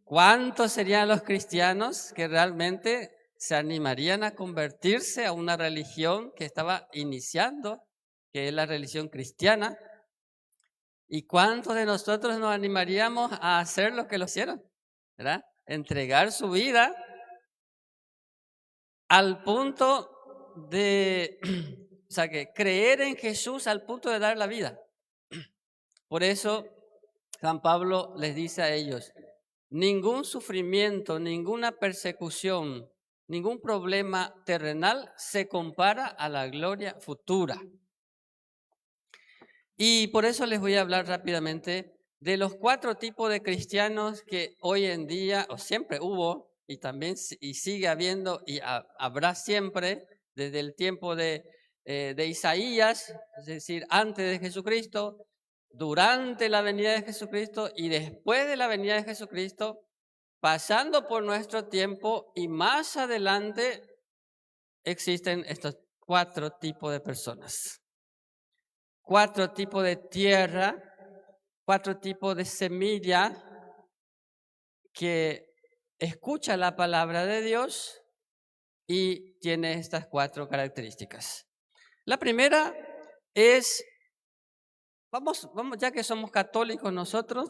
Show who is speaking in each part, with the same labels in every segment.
Speaker 1: ¿Cuántos serían los cristianos que realmente se animarían a convertirse a una religión que estaba iniciando, que es la religión cristiana? ¿Y cuántos de nosotros nos animaríamos a hacer lo que lo hicieron? ¿Verdad? Entregar su vida al punto de, o sea, que creer en Jesús al punto de dar la vida. Por eso San Pablo les dice a ellos: ningún sufrimiento, ninguna persecución, ningún problema terrenal se compara a la gloria futura. Y por eso les voy a hablar rápidamente de los 4 tipos de cristianos que hoy en día, o siempre hubo, y también y sigue habiendo, y habrá siempre, desde el tiempo de Isaías, es decir, antes de Jesucristo, durante la venida de Jesucristo y después de la venida de Jesucristo, pasando por nuestro tiempo y más adelante existen estos 4 tipos de personas. 4 tipos de tierra, 4 tipos de semilla que escucha la palabra de Dios y tiene estas 4 características. La primera es, vamos, ya que somos católicos nosotros,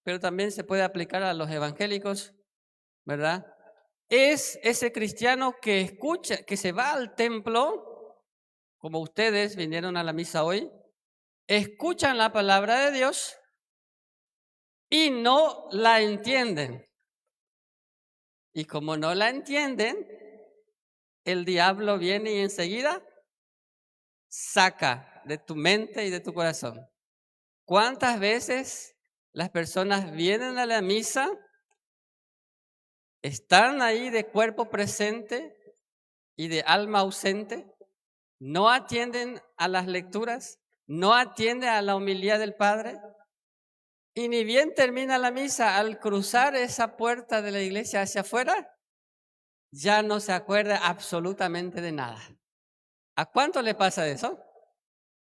Speaker 1: pero también se puede aplicar a los evangélicos, ¿verdad? Es ese cristiano que escucha, que se va al templo, como ustedes vinieron a la misa hoy, escuchan la palabra de Dios y no la entienden. Y como no la entienden, el diablo viene y enseguida saca de tu mente y de tu corazón. ¿Cuántas veces las personas vienen a la misa, están ahí de cuerpo presente y de alma ausente, no atienden a las lecturas, no atienden a la homilía del Padre? Y ni bien termina la misa, al cruzar esa puerta de la iglesia hacia afuera, ya no se acuerda absolutamente de nada. ¿A cuánto le pasa eso?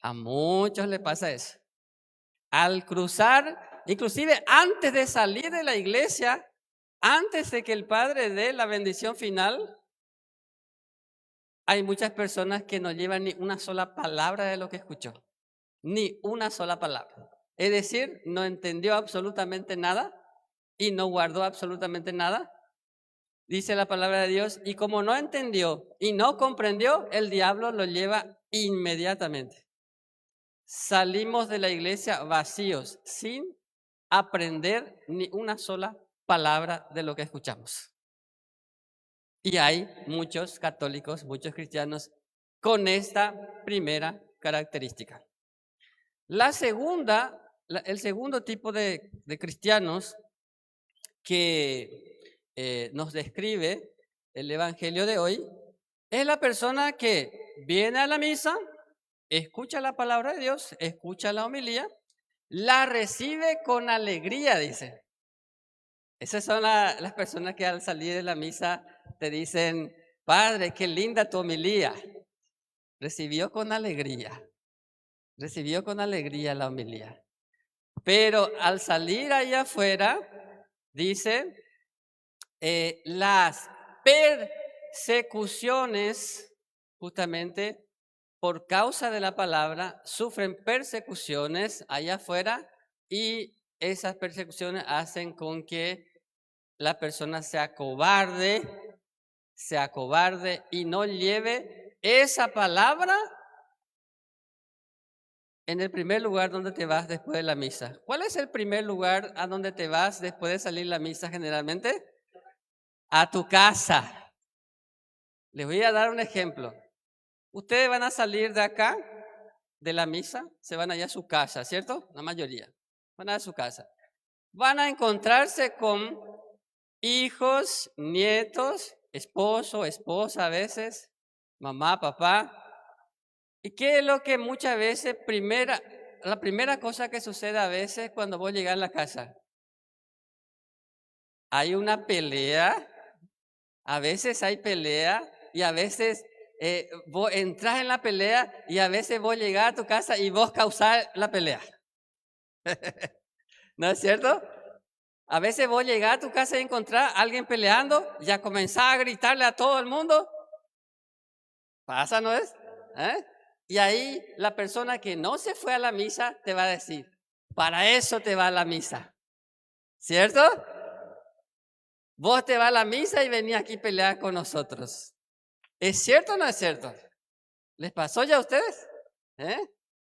Speaker 1: A muchos le pasa eso. Al cruzar, inclusive antes de salir de la iglesia, antes de que el Padre dé la bendición final, hay muchas personas que no llevan ni una sola palabra de lo que escuchó. Ni una sola palabra. Es decir, no entendió absolutamente nada y no guardó absolutamente nada. Dice la palabra de Dios, y como no entendió y no comprendió, el diablo lo lleva inmediatamente. Salimos de la iglesia vacíos, sin aprender ni una sola palabra de lo que escuchamos. Y hay muchos católicos, muchos cristianos con esta primera característica. La segunda, el segundo tipo de cristianos que nos describe el Evangelio de hoy es la persona que viene a la misa, escucha la palabra de Dios, escucha la homilía, la recibe con alegría, dice. Esas son las personas que al salir de la misa te dicen: Padre, qué linda tu homilía. Recibió con alegría la homilía. Pero al salir allá afuera, dice, las persecuciones, justamente por causa de la palabra, sufren persecuciones allá afuera y esas persecuciones hacen con que la persona se acobarde y no lleve esa palabra en el primer lugar donde te vas después de la misa. ¿Cuál es el primer lugar a donde te vas después de salir la misa generalmente? A tu casa. Les voy a dar un ejemplo. Ustedes van a salir de acá, de la misa, se van allá a su casa, ¿cierto? La mayoría. Van a su casa. Van a encontrarse con hijos, nietos, esposo, esposa a veces, mamá, papá. ¿Y qué es lo que muchas veces, la primera cosa que sucede a veces cuando vos llegas a la casa? Hay una pelea, a veces hay pelea y a veces vos entras en la pelea y a veces vos llegás a tu casa y vos causás la pelea. ¿No es cierto? A veces vos llegás a tu casa y encontrás a alguien peleando, ya comenzás a gritarle a todo el mundo. Pasa, ¿no es? ¿Eh? Y ahí la persona que no se fue a la misa te va a decir, para eso te va a la misa, ¿cierto? Vos te vas a la misa y venís aquí a pelear con nosotros. ¿Es cierto o no es cierto? ¿Les pasó ya a ustedes? ¿Eh?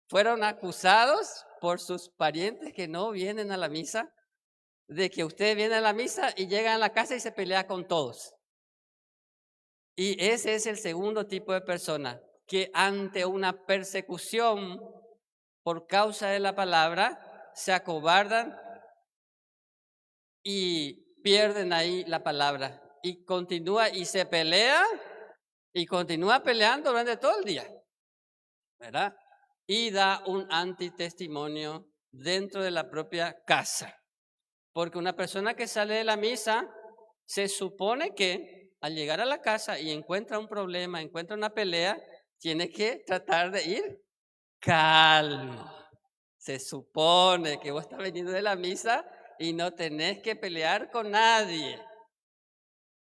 Speaker 1: ¿Fueron acusados por sus parientes que no vienen a la misa? De que ustedes vienen a la misa y llegan a la casa y se pelea con todos. Y ese es el segundo tipo de persona, que ante una persecución por causa de la palabra, se acobardan y pierden ahí la palabra. Y continúa y se pelea y continúa peleando durante todo el día, ¿verdad? Y da un antitestimonio dentro de la propia casa. Porque una persona que sale de la misa, se supone que al llegar a la casa y encuentra un problema, encuentra una pelea, tiene que tratar de ir calmo. Se supone que vos estás veniendo de la misa y no tenés que pelear con nadie.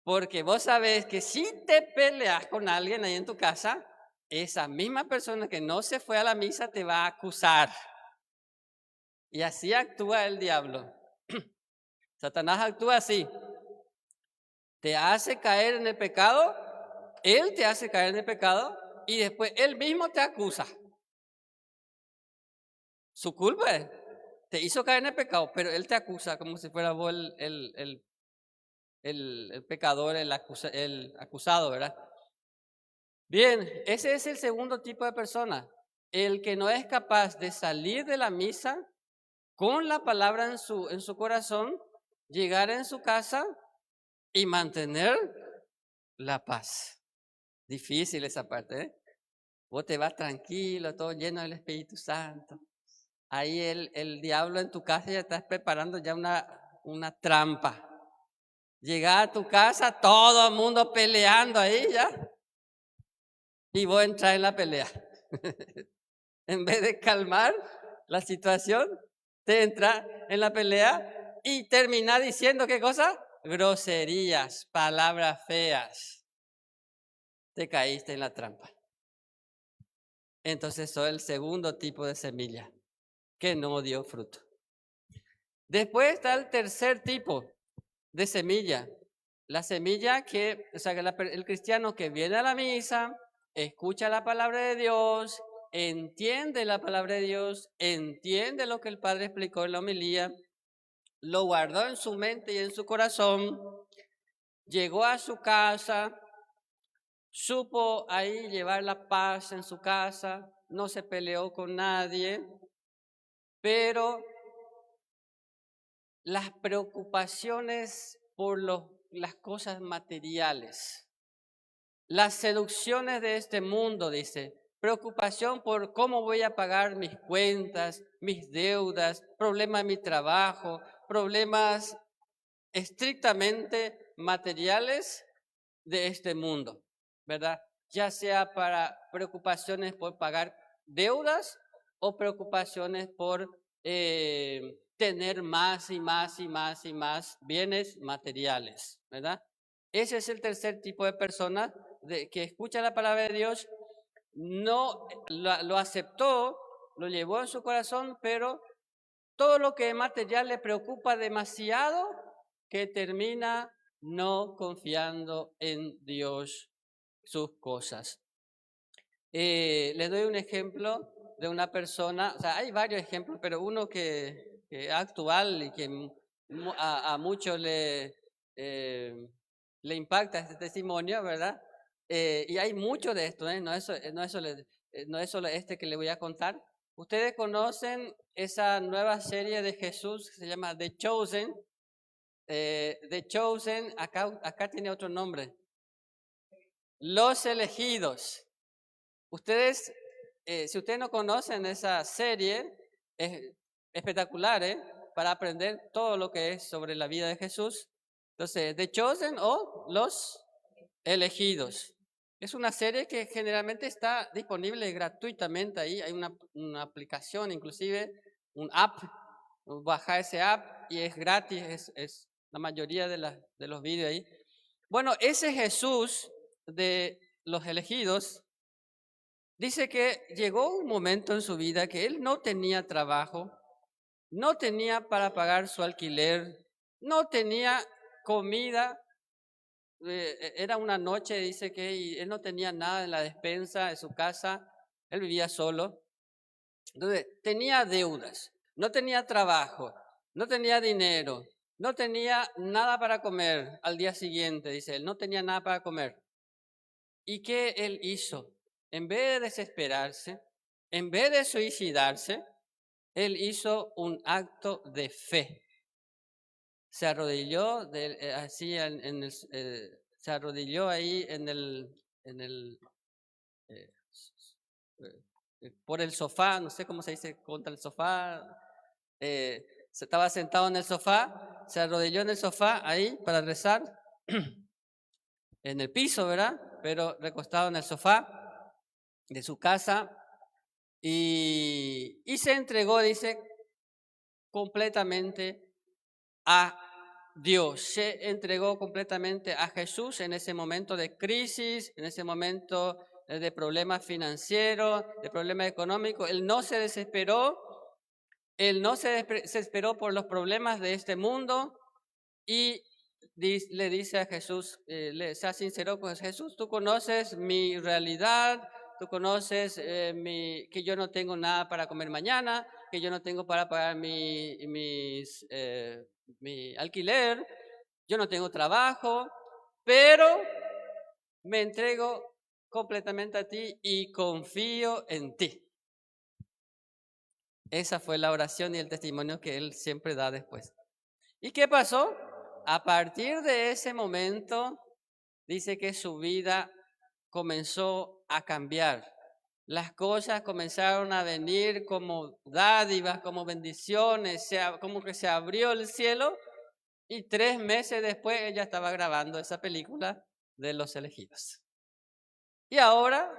Speaker 1: Porque vos sabés que si te peleas con alguien ahí en tu casa, esa misma persona que no se fue a la misa te va a acusar. Y así actúa el diablo. Satanás actúa así. Te hace caer en el pecado, él te hace caer en el pecado y después él mismo te acusa. Su culpa es, te hizo caer en el pecado, pero él te acusa como si fuera vos el pecador, el acusado, ¿verdad? Bien, ese es el segundo tipo de persona, el que no es capaz de salir de la misa con la palabra en su corazón, llegar en su casa y mantener la paz. Difícil esa parte, ¿eh? Vos te vas tranquilo, todo lleno del Espíritu Santo. Ahí el diablo en tu casa ya estás preparando ya una trampa. Llegás a tu casa, todo el mundo peleando ahí ya. Y vos entras en la pelea. En vez de calmar la situación, te entra en la pelea y termina diciendo ¿qué cosa? Groserías, palabras feas. Te caíste en la trampa. Entonces soy el segundo tipo de semilla que no dio fruto. Después está el tercer tipo de semilla. La semilla que, o sea, el cristiano que viene a la misa, escucha la palabra de Dios, entiende la palabra de Dios, entiende lo que el Padre explicó en la homilía, lo guardó en su mente y en su corazón, llegó a su casa, supo ahí llevar la paz en su casa, no se peleó con nadie, pero las preocupaciones por las cosas materiales, las seducciones de este mundo, dice, preocupación por cómo voy a pagar mis cuentas, mis deudas, problemas de mi trabajo, problemas estrictamente materiales de este mundo, ¿verdad? Ya sea para preocupaciones por pagar deudas o preocupaciones por tener más y más y más y más bienes materiales, ¿verdad? Ese es el tercer tipo de persona que escucha la palabra de Dios, no lo aceptó, lo llevó en su corazón, pero todo lo que es material le preocupa demasiado que termina no confiando en Dios sus cosas. Les doy un ejemplo de una persona, o sea, hay varios ejemplos, pero uno que es actual y que a muchos le impacta este testimonio, ¿verdad? Y hay mucho de esto, ¿eh? No es solo este que le voy a contar. Ustedes conocen esa nueva serie de Jesús que se llama The Chosen. The Chosen, acá tiene otro nombre. Los elegidos. Ustedes, si ustedes no conocen esa serie, es espectacular, ¿eh? Para aprender todo lo que es sobre la vida de Jesús. Entonces, The Chosen o Los Elegidos. Es una serie que generalmente está disponible gratuitamente ahí. Hay una aplicación, inclusive, un app bajar ese app y es gratis, es la mayoría de los vídeos ahí. Bueno, ese Jesús de los elegidos dice que llegó un momento en su vida que él no tenía trabajo, no tenía para pagar su alquiler, no tenía comida. Era una noche, dice que y él no tenía nada en la despensa de su casa, él vivía solo. Entonces, tenía deudas, no tenía trabajo, no tenía dinero, no tenía nada para comer al día siguiente, dice él, no tenía nada para comer. ¿Y qué él hizo? En vez de desesperarse, en vez de suicidarse, él hizo un acto de fe. Se arrodilló así se arrodilló ahí en el eh, por el sofá, no sé cómo se dice, contra el sofá. Se estaba sentado en el sofá, se arrodilló en el sofá ahí para rezar, en el piso, ¿verdad? Pero recostado en el sofá de su casa y se entregó, dice, completamente a Dios, se entregó completamente a Jesús en ese momento de crisis, en ese momento de problemas financieros, de problemas económicos. Él no se desesperó, él no se desesperó por los problemas de este mundo y le dice a Jesús, sea sincero con Jesús, tú conoces mi realidad, tú conoces que yo no tengo nada para comer mañana, que yo no tengo para pagar mi alquiler, yo no tengo trabajo, pero me entrego completamente a ti y confío en ti. Esa fue la oración y el testimonio que él siempre da después. ¿Y qué pasó? A partir de ese momento, dice que su vida comenzó a cambiar. Las cosas comenzaron a venir como dádivas, como bendiciones, como que se abrió el cielo y 3 meses después ella estaba grabando esa película de Los Elegidos. Y ahora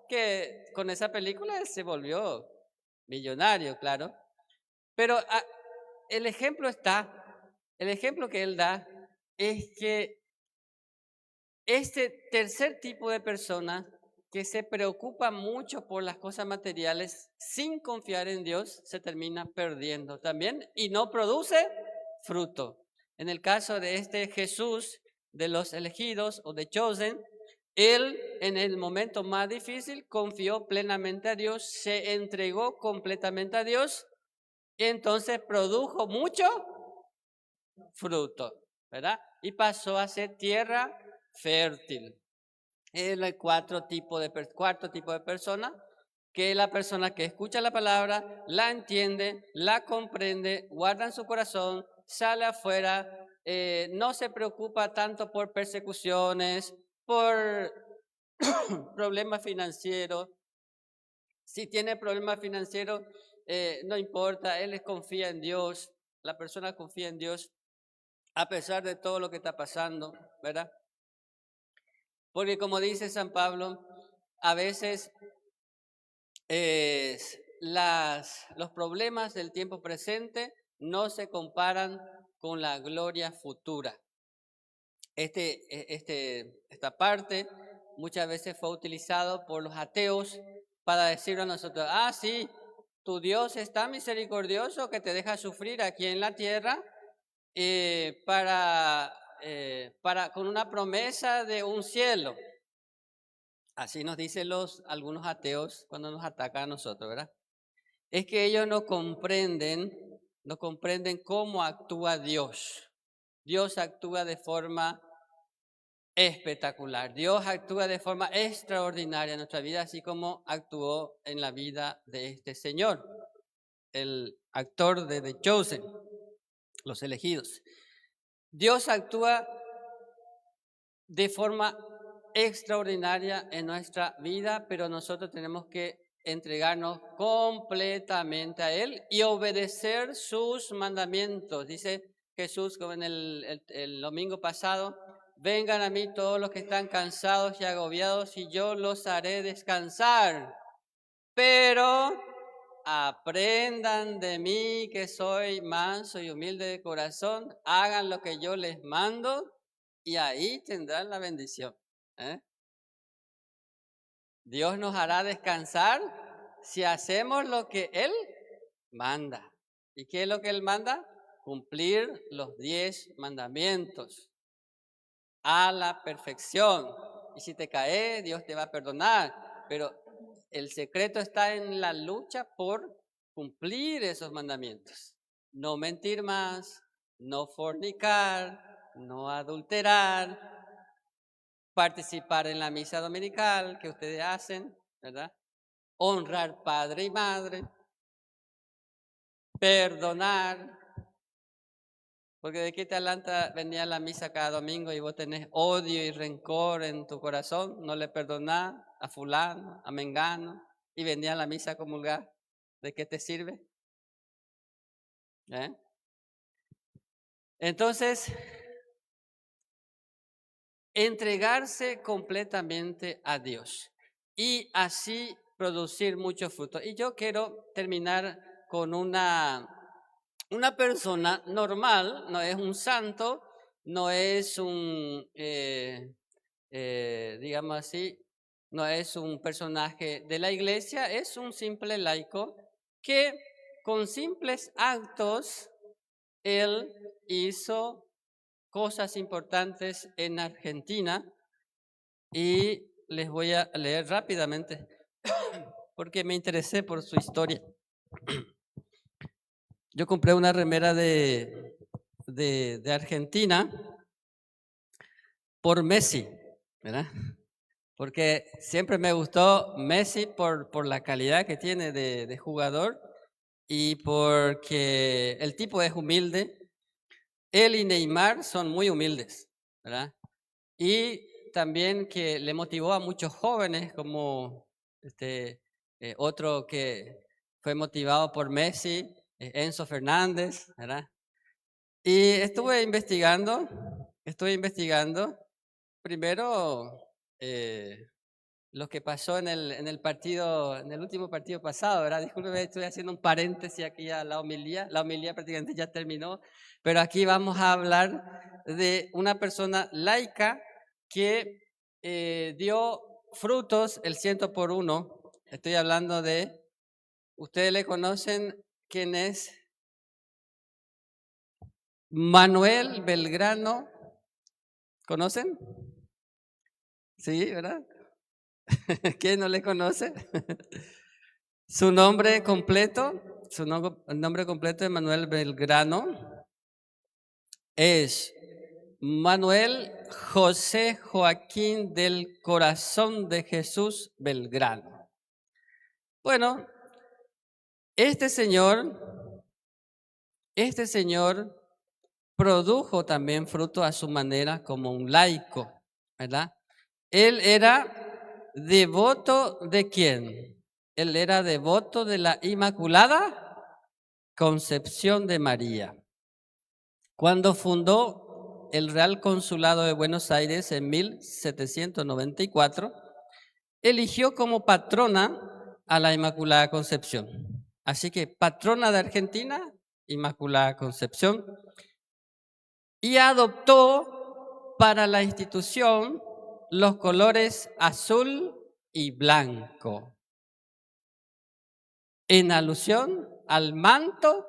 Speaker 1: que con esa película se volvió millonario, claro. Pero el ejemplo el ejemplo que él da es que este tercer tipo de persona que se preocupa mucho por las cosas materiales sin confiar en Dios se termina perdiendo también y no produce fruto. En el caso de este Jesús de los elegidos o de Chosen, él en el momento más difícil confió plenamente a Dios, se entregó completamente a Dios y entonces produjo mucho fruto, ¿verdad? Y pasó a ser tierra fértil. El cuarto tipo de persona, que es la persona que escucha la palabra, la entiende, la comprende, guarda en su corazón, sale afuera, no se preocupa tanto por persecuciones, por problemas financieros. Si tiene problemas financieros, no importa, él confía en Dios, la persona confía en Dios a pesar de todo lo que está pasando, ¿verdad? Porque como dice San Pablo, a veces los problemas del tiempo presente no se comparan con la gloria futura. Esta parte muchas veces fue utilizado por los ateos para decirle a nosotros, sí, tu Dios es tan misericordioso que te deja sufrir aquí en la tierra con una promesa de un cielo. Así nos dicen algunos ateos cuando nos atacan a nosotros, ¿verdad? Es que ellos no comprenden cómo actúa Dios. Dios actúa de forma espectacular. Dios actúa de forma extraordinaria en nuestra vida, así como actuó en la vida de este señor, el actor de The Chosen, Los Elegidos. Dios actúa de forma extraordinaria en nuestra vida, pero nosotros tenemos que entregarnos completamente a Él y obedecer sus mandamientos. Dice Jesús, como en el domingo pasado, vengan a mí todos los que están cansados y agobiados y yo los haré descansar. Pero aprendan de mí que soy manso y humilde de corazón, hagan lo que yo les mando y ahí tendrán la bendición. ¿eh? Dios nos hará descansar si hacemos lo que Él manda. ¿Y qué es lo que Él manda? Cumplir los 10 mandamientos a la perfección. Y si te caes, Dios te va a perdonar. Pero el secreto está en la lucha por cumplir esos mandamientos. No mentir más, no fornicar, no adulterar, participar en la misa dominical que ustedes hacen, ¿verdad? Honrar padre y madre, perdonar. Porque de qué te alanta venir a la misa cada domingo y vos tenés odio y rencor en tu corazón, no le perdonás a fulano, a mengano, y venía a la misa a comulgar. ¿De qué te sirve? ¿Eh? Entonces, entregarse completamente a Dios y así producir mucho fruto. Y yo quiero terminar con una persona normal, no es un santo, no es un, digamos así, no es un personaje de la iglesia, es un simple laico que con simples actos él hizo cosas importantes en Argentina y les voy a leer rápidamente porque me interesé por su historia. Yo compré una remera de Argentina por Messi, ¿verdad? Porque siempre me gustó Messi por la calidad que tiene de jugador y porque el tipo es humilde. Él y Neymar son muy humildes, ¿verdad? Y también que le motivó a muchos jóvenes, como otro que fue motivado por Messi, Enzo Fernández, ¿verdad? Y estuve investigando primero lo que pasó en el partido, en el último partido pasado, ¿verdad? Discúlpeme, estoy haciendo un paréntesis aquí a la homilía prácticamente ya terminó, pero aquí vamos a hablar de una persona laica que dio frutos el 100 por 1. Estoy hablando de, ustedes le conocen, ¿quién es? Manuel Belgrano, ¿conocen? Sí, ¿verdad? ¿Quién no le conoce? Su nombre completo, el nombre completo de Manuel Belgrano es Manuel José Joaquín del Corazón de Jesús Belgrano. Bueno, este señor produjo también fruto a su manera como un laico, ¿verdad? Él era devoto ¿de quién? Él era devoto de la Inmaculada Concepción de María. Cuando fundó el Real Consulado de Buenos Aires en 1794, eligió como patrona a la Inmaculada Concepción. Así que patrona de Argentina, Inmaculada Concepción, y adoptó para la institución los colores azul y blanco, en alusión al manto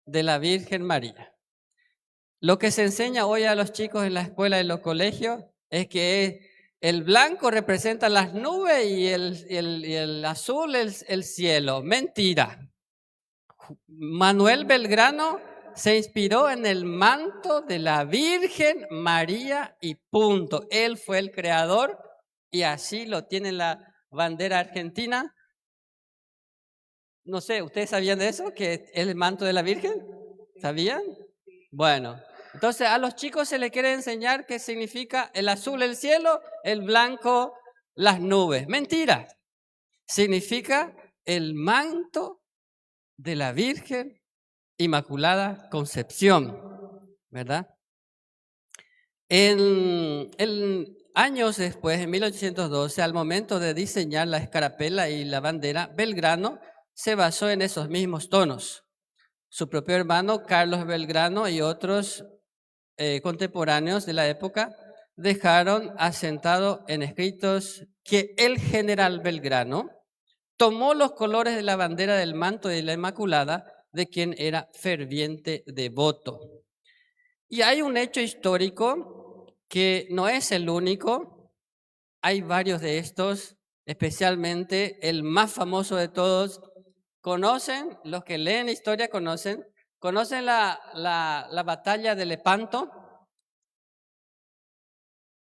Speaker 1: de la Virgen María. Lo que se enseña hoy a los chicos en la escuela y en los colegios es que el blanco representa las nubes y el azul el cielo. Mentira. Manuel Belgrano se inspiró en el manto de la Virgen María y punto. Él fue el creador y así lo tiene la bandera argentina. No sé, ¿ustedes sabían de eso? ¿Que es el manto de la Virgen? ¿Sabían? Bueno, entonces a los chicos se les quiere enseñar qué significa el azul el cielo, el blanco las nubes. Mentira. Significa el manto de la Virgen Inmaculada Concepción, ¿verdad? Años después, en 1812, al momento de diseñar la escarapela y la bandera, Belgrano se basó en esos mismos tonos. Su propio hermano, Carlos Belgrano, y otros contemporáneos de la época dejaron asentado en escritos que el general Belgrano tomó los colores de la bandera del manto de la Inmaculada, de quien era ferviente devoto. Y hay un hecho histórico que no es el único, hay varios de estos, especialmente el más famoso de todos. ¿Conocen? Los que leen historia conocen la batalla de Lepanto.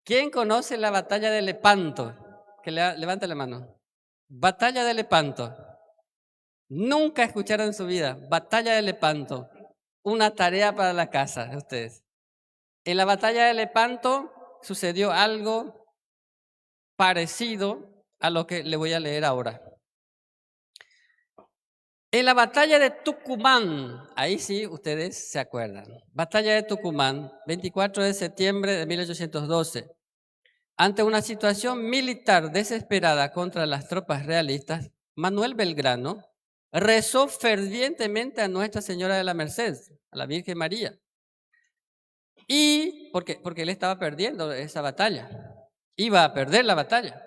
Speaker 1: ¿Quién conoce la batalla de Lepanto? Que levante la mano. Batalla de Lepanto. Nunca escucharon en su vida. Batalla de Lepanto. Una tarea para la casa de ustedes. En la batalla de Lepanto sucedió algo parecido a lo que le voy a leer ahora. En la batalla de Tucumán, ahí sí ustedes se acuerdan. Batalla de Tucumán, 24 de septiembre de 1812. Ante una situación militar desesperada contra las tropas realistas, Manuel Belgrano rezó fervientemente a Nuestra Señora de la Merced, a la Virgen María. Y porque él estaba perdiendo esa batalla, iba a perder la batalla,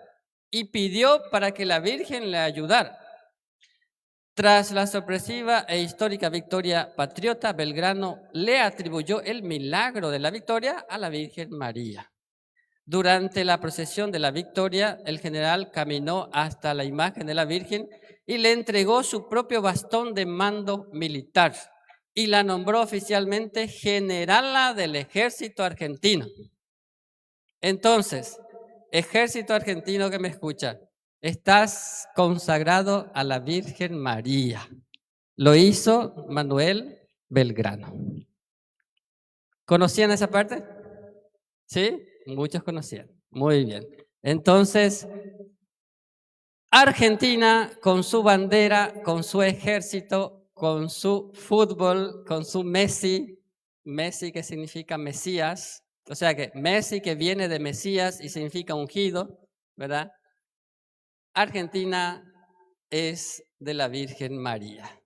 Speaker 1: y pidió para que la Virgen le ayudara. Tras la sorpresiva e histórica victoria patriota, Belgrano le atribuyó el milagro de la victoria a la Virgen María. Durante la procesión de la victoria, el general caminó hasta la imagen de la Virgen y le entregó su propio bastón de mando militar y la nombró oficialmente generala del ejército argentino. Entonces, ejército argentino que me escucha, estás consagrado a la Virgen María. Lo hizo Manuel Belgrano. ¿Conocían esa parte? ¿Sí? Muchos conocían. Muy bien. Entonces, Argentina con su bandera, con su ejército, con su fútbol, con su Messi, Messi que significa Mesías, o sea que Messi que viene de Mesías y significa ungido, ¿verdad? Argentina es de la Virgen María.